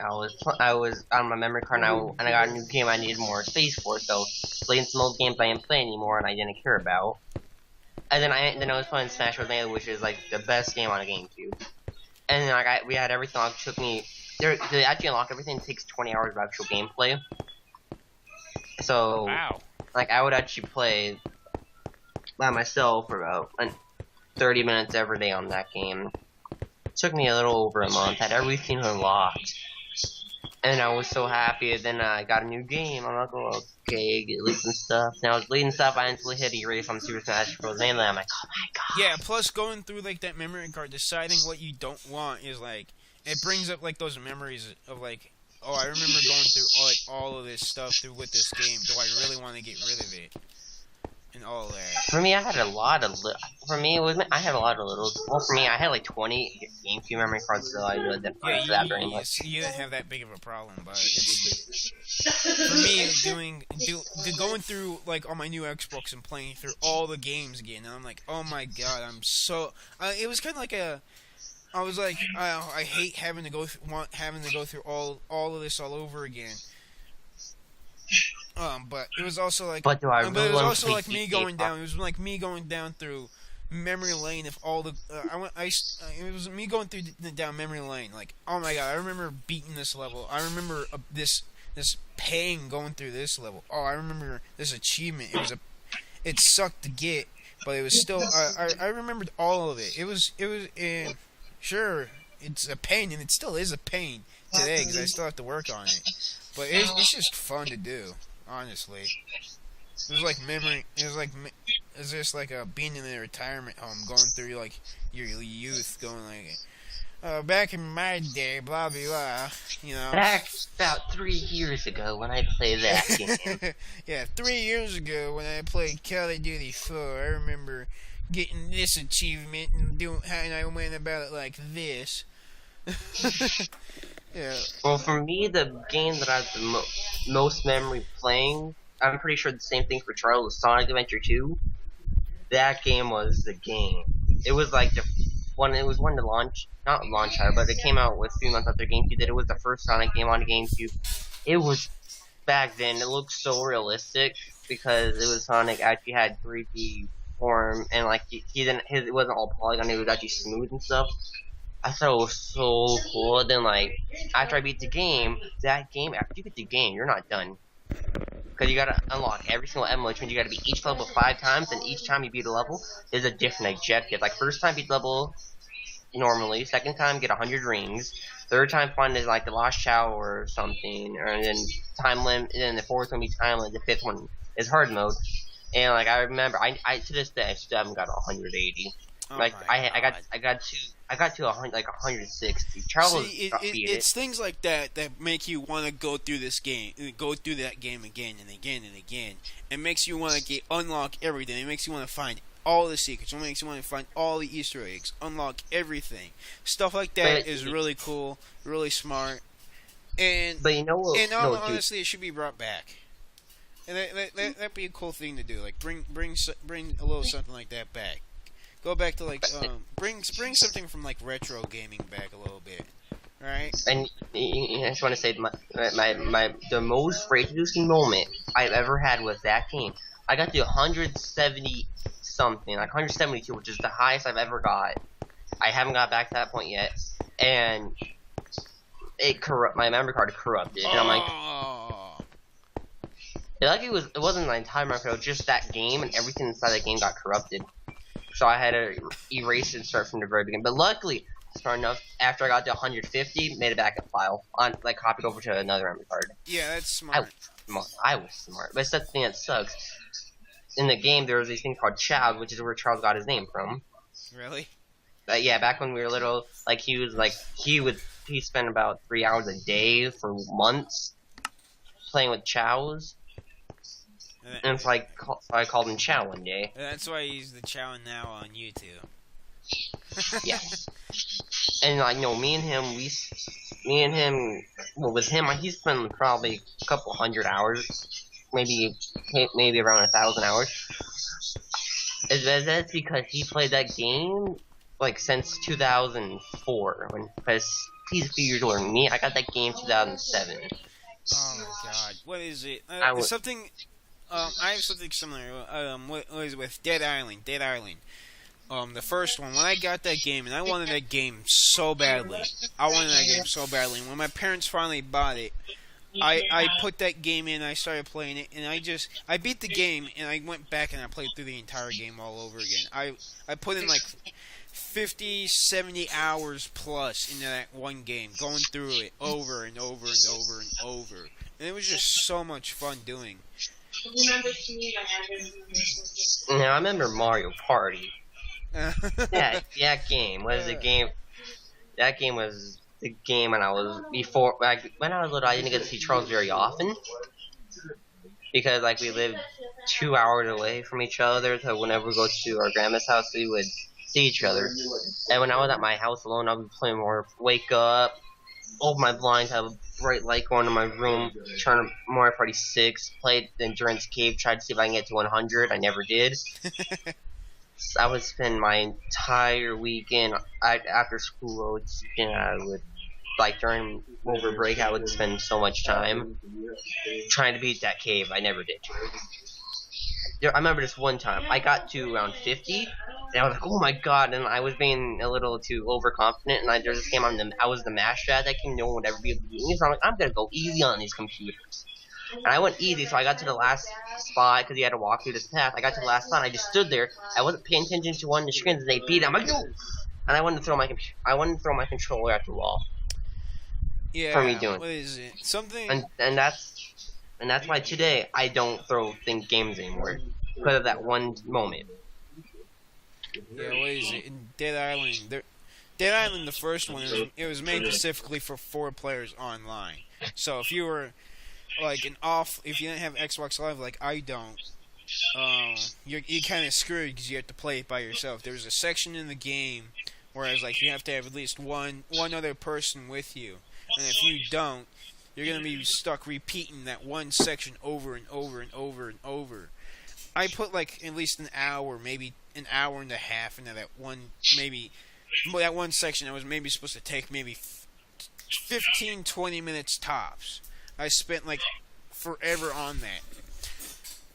I was on my memory card, and I got a new game I needed more space for. So playing some old games I didn't play anymore, and I didn't care about. And then I was playing Smash Bros. Melee, which is like the best game on a GameCube. And then we had everything. It took me to actually unlock everything. It takes 20 hours of actual gameplay. So wow. Like I would actually play by myself for about 30 minutes every day on that game. It took me a little over a month. I had everything unlocked. And I was so happy. Then I got a new game. I'm like, oh, okay, get leaked and stuff. Now I was leading stuff. I instantly hit erase on Super Smash Bros. Melee. I'm like, oh my god. Yeah. Plus, going through like that memory card, deciding what you don't want is like it brings up like those memories of like, oh, I remember going through all of this stuff through with this game. Do I really want to get rid of it? And all that. For me, I had a lot of I had a lot of little. Well, for me, I had like 20 GameCube memory cards, so I really didn't play that very much. You didn't have that big of a problem, but it's, for me, going through like on my new Xbox and playing through all the games again, and I'm like, oh my god, I'm so. It was kind of like I was like, I hate having to go through all of this all over again. But it was also like, but it was also like me going down. It was like me going down through memory lane. If all the it was me going through down memory lane. Like, oh my god, I remember beating this level. I remember this pain going through this level. Oh, I remember this achievement. It sucked to get, but it was still. I remembered all of it. It was sure, it's a pain, and it still is a pain today because I still have to work on it. But it's just fun to do. Honestly, it was like memory. It was just like being in a retirement home, going through like your youth, going like, back in my day, blah blah blah. You know, back about 3 years ago when I played that game. Yeah, 3 years ago when I played Call of Duty 4, I remember getting this achievement and I went about it like this. Yeah. Well, for me, the game that I have the most memory playing, I'm pretty sure the same thing for Charles, was Sonic Adventure 2. That game was the game. It was like it was one to launch, not launch title, but it came out with 3 months after GameCube did. It was the first Sonic game on GameCube. It was, back then, it looked so realistic because it was Sonic actually had 3D form, and like it wasn't all polygon, it was actually smooth and stuff. I thought it was so cool. Then, like, after I beat the game, after you beat the game, you're not done. Because you gotta unlock every single emerald, which means you gotta beat each level 5 times, and each time you beat a level, is a different objective. Like, first time beat the level normally, second time get 100 rings, third time find is like the lost shower or something, and then time limit, and then the fourth one be time limit, the fifth one is hard mode. And, like, I remember, I to this day, I still haven't got 180. Oh like, I got to 160. Charles it's things like that make you want to go through this game, go through that game again and again and again. It makes you want to unlock everything. It makes you want to find all the secrets. It makes you want to find all the Easter eggs, unlock everything. Stuff like that is really cool, really smart. But you know what? And honestly, it should be brought back. And that'd be a cool thing to do. Like bring a little something like that back. Go back to like bring something from like retro gaming back a little bit, right? And I just want to say the most rage-inducing moment I've ever had with that game. I got to 170 something, like 172, which is the highest I've ever got. I haven't got back to that point yet, and my memory card corrupted, and I'm like, it wasn't my entire memory card, it was just that game, and everything inside that game got corrupted. So I had to erase and start from the very beginning. But luckily, smart enough, after I got to 150, made a backup file, copied over to another memory card. Yeah, that's smart. I was smart. But it's the thing that sucks. In the game, there was this thing called Chow, which is where Charles got his name from. Really? Yeah, back when we were little, he spent about 3 hours a day for months playing with Chows. And it's like, I called him Chow one day. That's why he's the Chow now on YouTube. Yeah. And like, me and him, with him, he spent probably a couple hundred hours, maybe around 1,000 hours. That's because he played that game, like, since 2004, because he's a few years older than me. I got that game 2007. Oh my god, what is it? Something. I have something similar. What is it with Dead Island? Dead Island. The first one. When I got that game, and I wanted that game so badly. And when my parents finally bought it, I put that game in. I started playing it, and I beat the game, and I went back and I played through the entire game all over again. I put in like 50, 70 hours plus into that one game, going through it over and over and over and over. And it was just so much fun doing. Now, I remember Mario Party. that game was the game. That game was the game when I was when I was little. I didn't get to see Charles very often because we lived 2 hours away from each other. So whenever we go to our grandma's house, we would see each other. And when I was at my house alone, I would play more. Wake up, open my blinds, have a bright light going in my room, turn Mario Party 6, played the Endurance Cave, tried to see if I can get to 100. I never did. I would spend my entire weekend after school. During over break, I would spend so much time trying to beat that cave. I never did. I remember this one time. I got to around 50, and I was like, "Oh my god!" And I was being a little too overconfident. And there's this game I was the master at that game. No one would ever be able to beat me. So I'm like, I'm gonna go easy on these computers. And I went easy, so I got to the last spot because you had to walk through this path. I got to the last spot, and I just stood there. I wasn't paying attention to one of the screens, and they beat it. I'm like, no! And I wanted to throw my controller at the wall. Yeah. For me doing. What is it? Something. And that's why today I don't throw games anymore because of that one moment. Yeah. What is it? In Dead Island, Dead Island, the first one, it was made specifically for 4 players online. So if you were if you didn't have Xbox Live like I don't, you're kind of screwed because you have to play it by yourself. There's a section in the game where you have to have at least one other person with you, and if you don't, you're gonna be stuck repeating that one section over and over and over and over. I put at least an hour, maybe an hour and a half into that one section that was maybe supposed to take maybe 15, 20 minutes tops. I spent forever on that.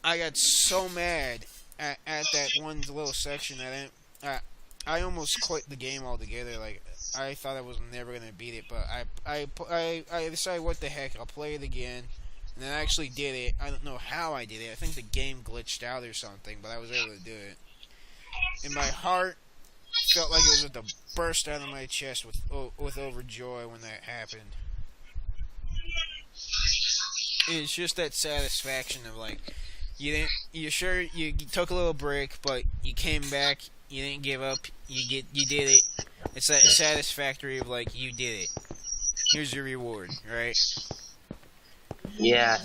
I got so mad at that one little section that I almost quit the game altogether. I thought I was never gonna beat it, but I decided, what the heck, I'll play it again, and then I actually did it. I don't know how I did it. I think the game glitched out or something, but I was able to do it. And my heart felt like it was about to burst out of my chest with overjoy when that happened. It's just that satisfaction of you took a little break, but you came back, you didn't give up, you did it. It's that satisfactory of you did it. Here's your reward, right? Yeah.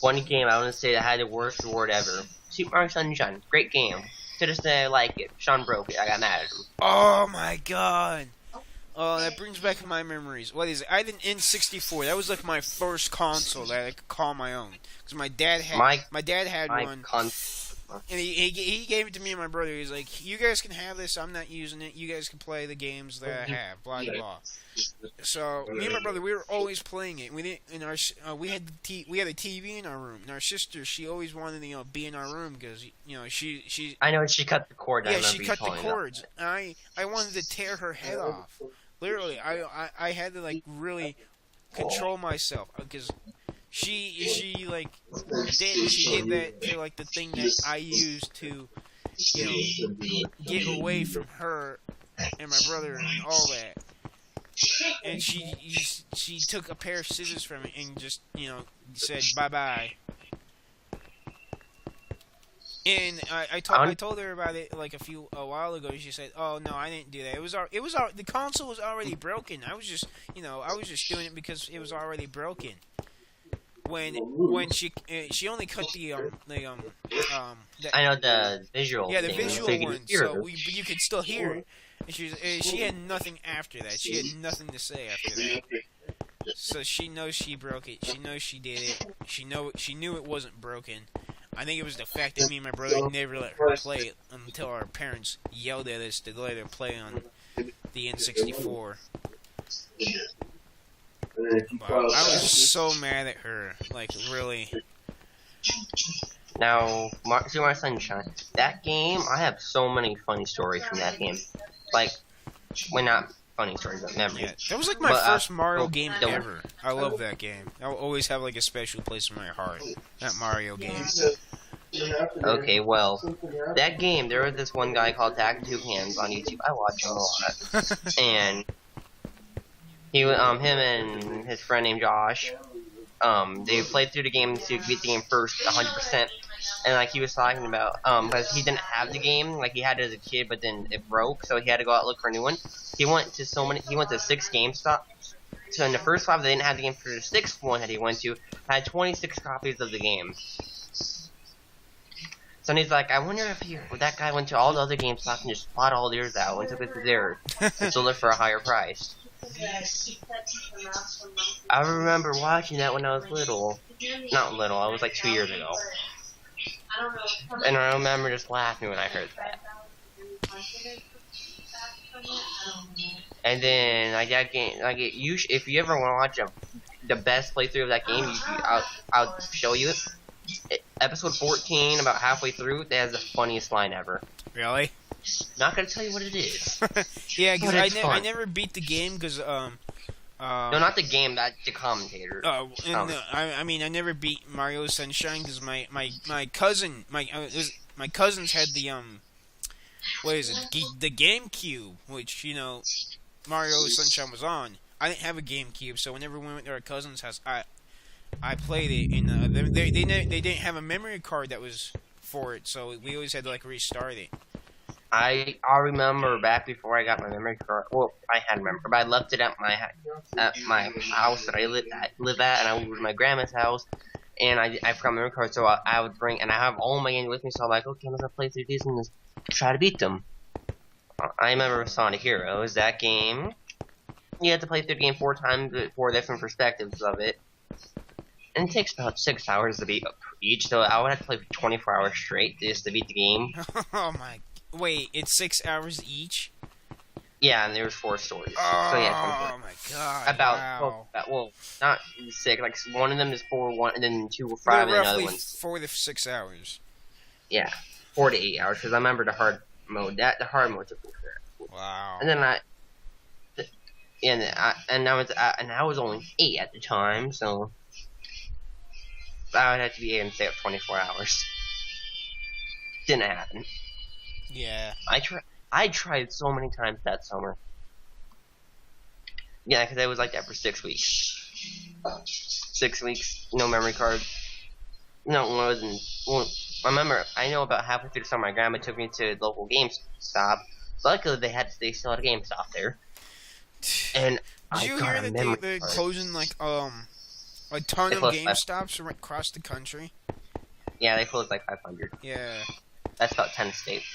One game I want to say that had the worst reward ever. Super Mario Sunshine, great game. To this day, I like it. Sean broke it. I got mad at him. Oh my god. Oh, that brings back my memories. What is it? I had an N64. That was my first console that I could call my own. Because my dad had one. And he gave it to me and my brother. He's like, "You guys can have this. I'm not using it. You guys can play the games that I have." Blah blah blah. So me and my brother, we were always playing it. We didn't. We had a TV in our room. And our sister, she always wanted to be in our room because she. I know she cut the cord. Yeah, she cut the cords. And I wanted to tear her head off. Literally, I had to really control myself because she did that to the thing that I used to get away from her and my brother and all that. And she took a pair of scissors from me and just said bye. And I told her about it a while ago. She said, "Oh no, I didn't do that. The console was already broken. I was just doing it because it was already broken." When she only cut the I know the visual. Yeah, the visual one. So you could still hear it. And she had nothing after that. She had nothing to say after that. So she knows she broke it. She knows she did it. She knew it wasn't broken. I think it was the fact that me and my brother never let her play it until our parents yelled at us to let her play on the N64. Wow, I was so mad at her. Like, really. Now, Super Mario Sunshine. That game, I have so many funny stories from that game. Like, well, not funny stories, but memories. Yeah, that was like my first Mario game ever. I love that game. I'll always have like a special place in my heart. That Mario game. Okay, well, that game, there was this one guy called Tag Two Hands on YouTube. I watch him a lot. And him and his friend named Josh, they played through the game to beat the game first, 100%. And like he was talking about, because he didn't have the game, like he had it as a kid, but then it broke, so he had to go out and look for a new one. He went to 6 GameStop. So in the first 5, they didn't have the game. For the 6th one that he went to, had 26 copies of the game. So he's like, I wonder if that guy went to all the other GameStop and just bought all theirs out and took it to theirs and sold it for a higher price. I remember watching that when I was little. Not little, I was like 2 years ago. And I remember just laughing when I heard that. And then if you ever want to watch the best playthrough of that game, I'll show you it. Episode 14, about halfway through, that has the funniest line ever. Really? Not gonna tell you what it is. Yeah, because I never beat the game because no, not the game. That's the commentator. I mean, I never beat Mario Sunshine because my cousins had the what is it? The GameCube, which Mario Sunshine was on. I didn't have a GameCube, so whenever we went to our cousin's house, I played it, and they didn't have a memory card that was for it, so we always had to like restart it. I remember back before I got my memory card. Well, I had a memory card, but I left it at my house that I live at, and I was at my grandma's house, and I forgot my memory card, so I would bring, and I have all my games with me, so I'm like, okay, I'm gonna play through these and just try to beat them. I remember Sonic Heroes, that game. You have to play through the game 4 times, 4 different perspectives of it. And it takes about 6 hours to beat each, so I would have to play for 24 hours straight just to beat the game. Oh my... Wait, it's 6 hours each? Yeah, and there's 4 stories. Oh, so yeah, my god, wow. Well, not 6, like one of them is 4, 1, and then 2 or 5, and another one's... 4 to 6 hours. Yeah, 4 to 8 hours, because I remember the hard mode. The hard mode took me forever. Wow. And then I was only 8 at the time, so... I would have to be able to stay up 24 hours. Didn't happen. Yeah. I tried so many times that summer. Yeah, because I was like that for 6 weeks. 6 weeks, no memory card. No, it wasn't. Well, I know about halfway through the summer, my grandma took me to the local GameStop. Luckily, they still had a GameStop there. And Did you hear that they're closing like a ton of GameStops across the country? Yeah, they closed like 500. Yeah. That's about 10 states.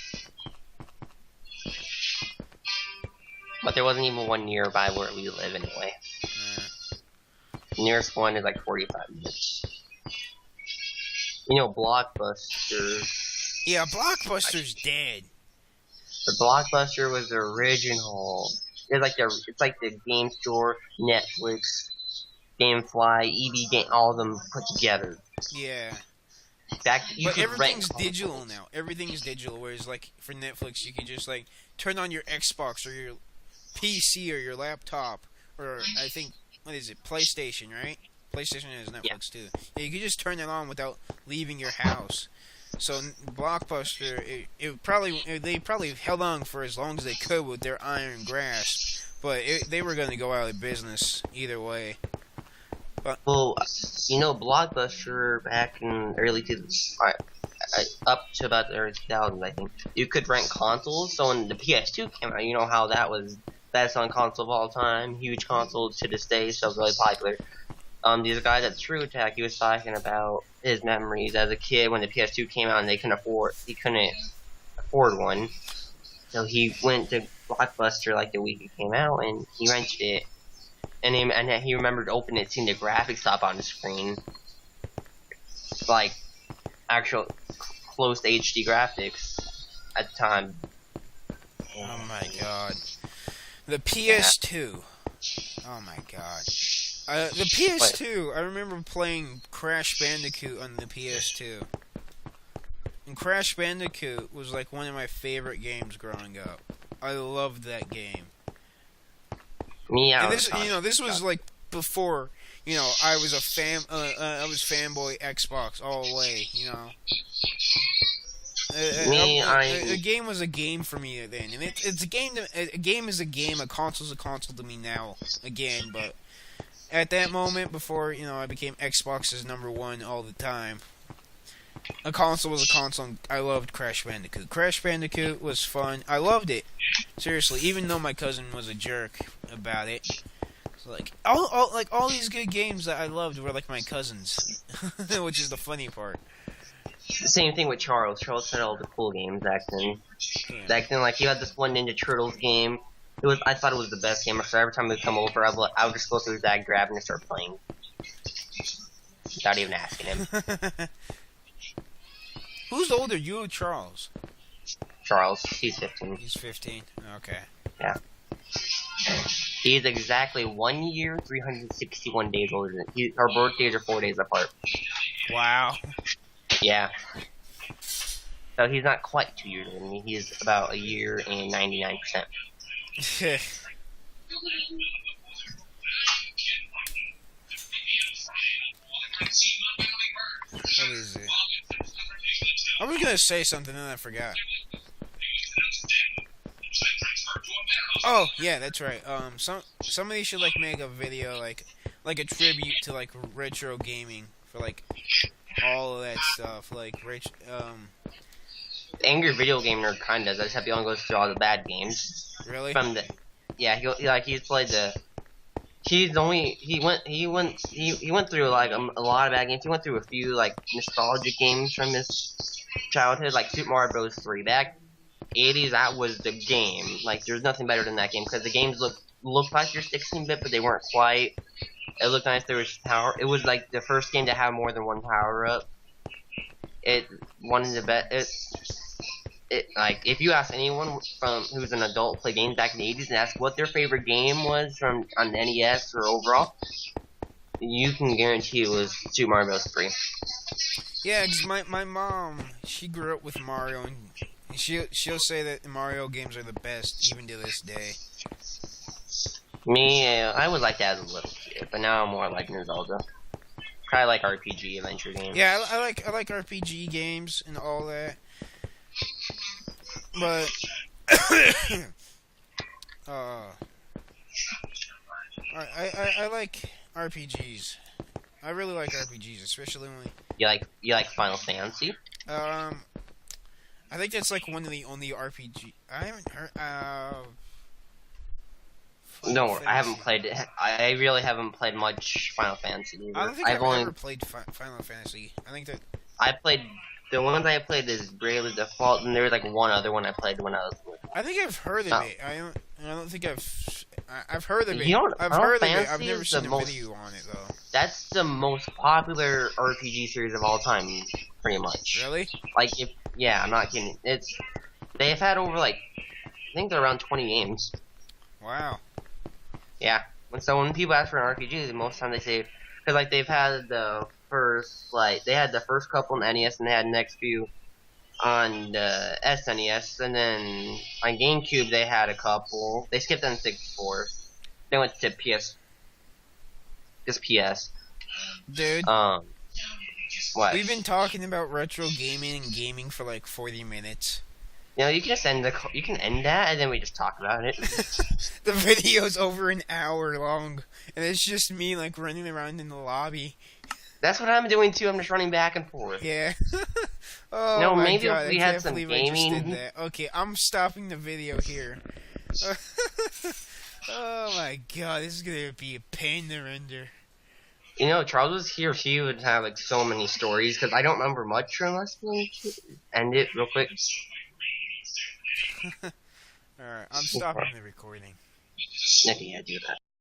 But there wasn't even one nearby where we live anyway. The nearest one is like 45 minutes. Blockbuster. Yeah, Blockbuster's dead. The Blockbuster was the original. It's like the game store, Netflix, GameFly, EB Game, all of them put together. Yeah. But everything's digital now. Everything's digital, whereas like for Netflix, you can just like turn on your Xbox or your PC or your laptop, or I think what is it, PlayStation, right? PlayStation has Netflix too. Yeah, you can just turn it on without leaving your house. So Blockbuster, they probably held on for as long as they could with their iron grasp, but they were going to go out of business either way. But, well, Blockbuster back in early 2000s, up to about the early 2000s, I think, you could rent consoles. So when the PS2 came out, you know how that was best on console of all time, huge console to this day, so really popular. These guys at True Attack, he was talking about his memories as a kid when the PS2 came out and he couldn't afford one. So he went to Blockbuster like the week it came out and he rented it. And he remembered opening it, seeing the graphics up on the screen. Like, actual close to HD graphics at the time. Oh my god. The PS2. Oh my god. The PS2, I remember playing Crash Bandicoot on the PS2. And Crash Bandicoot was like one of my favorite games growing up. I loved that game. Yeah. And this was like before, I was I was fanboy Xbox all the way, A game was a game for me then, and it's a game. A game is a game. A console's a console to me now again. But at that moment, before I became Xbox's #1 all the time, a console was a console. And I loved Crash Bandicoot. Crash Bandicoot was fun. I loved it. Seriously, even though my cousin was a jerk about it. So all these good games that I loved were like my cousins, which is the funny part. Same thing with Charles. Charles had all the cool games back then. Yeah. Back then, like, he had this one Ninja Turtles game. I thought it was the best game. So every time we'd come over, I would just go to his dad, grab him, and start playing. Without even asking him. Who's older, you or Charles? Charles. He's 15. He's 15? Okay. Yeah. He's exactly 1 year, 361 days older than our birthdays are 4 days apart. Wow. Yeah. So he's not quite 2 years older than me. He's about a year and 99%. What is it? I was gonna say something and I forgot. Oh, yeah, that's right. Somebody should like make a video like a tribute to like retro gaming for like all of that stuff. Like Angry Video Game Nerd kinda does. I just have to only go through all the bad games. Really? He's played the. He went through like a lot of bad games. He went through a few like nostalgic games from his childhood, like Super Mario Bros. 3. Back 80s, that was the game. Like, there's nothing better than that game because the games looked like your 16-bit, but they weren't quite. It looked nice. There was power. It was like the first game to have more than one power up. It one of the best. Like, if you ask anyone who's an adult play games back in the 80s and ask what their favorite game was on NES or overall, you can guarantee it was Super Mario Bros. 3. Yeah, cause my mom, she grew up with Mario, and she'll say that the Mario games are the best even to this day. Me, I was like that as a little kid, but now I'm more like Zelda. Probably like RPG adventure games. Yeah, I like RPG games and all that. But I like RPGs. I really like RPGs, especially when you like Final Fantasy. I think that's like one of the only RPG I haven't heard. No, I haven't played it. I really haven't played much Final Fantasy either. I don't think I've ever played Final Fantasy. I think that I played. The ones I played is Bravely Default, and there was like one other one I played when I was. I think I've heard of it. I don't think I've heard of it. I've heard of it. I've never seen a video on it though. That's the most popular RPG series of all time, pretty much. Really? Like I'm not kidding. They've had over like I think they're around 20 games. Wow. Yeah. So when people ask for an RPG, most of the time they say because like they've had the first couple on NES and they had the next few on the SNES, and then on GameCube they had a couple. They skipped on 64. They went to PS. Just PS. Dude. What? We've been talking about retro gaming and gaming for like 40 minutes. You can just you can end that and then we just talk about it. The video's over an hour long, and it's just me like running around in the lobby. That's what I'm doing too. I'm just running back and forth. Yeah. Oh my maybe God, if we had some gaming. Okay, I'm stopping the video here. Oh my God, this is gonna be a pain to render. Charles was here. He would have like so many stories because I don't remember much from us. End it real quick. Alright, I'm stopping the recording. Okay, yeah, do that.